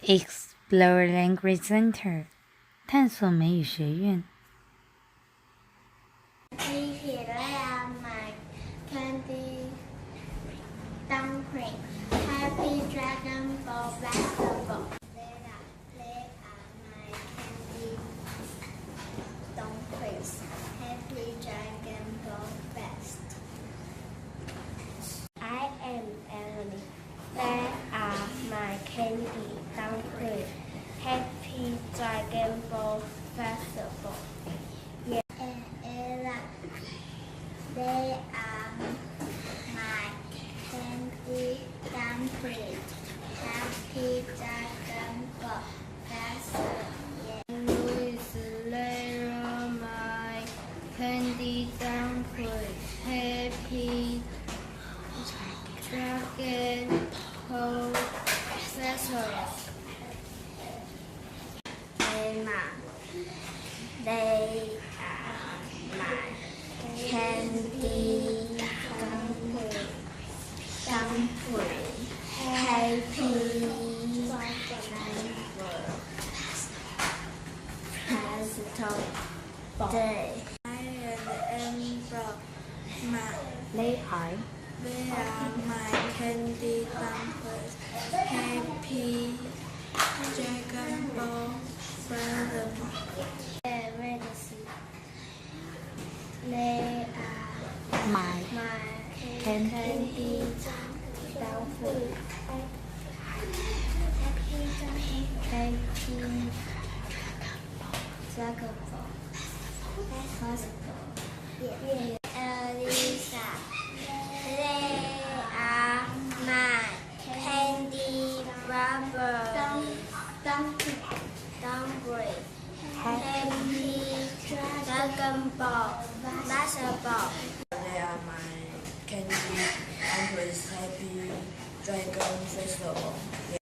Explore Language Center 探索美语学院。My candy dumpling, Happy Dragon Ball Festival. They are my candy dumplings, Happy Dragon Ball Fest. I am Emily. They are my candy dumplings, Happy Dragon Ball Festival. And Ella. They are my candy dumplings, Happy Dragon Ball Festival. They are my candy dumplings, Happy Dragon Ball Festival. Emma. They are my candy dumpling, Happy Festival Day. I am They are my candy dumplings, Happy Dragon Ball Festival. They are My candy dumplings, Happy Dragon Ball Festival. Elisa. They are my candy dumpling, Happy Dragon Ball Basketball. They are my candy dumplings, Happy Dragon Festival.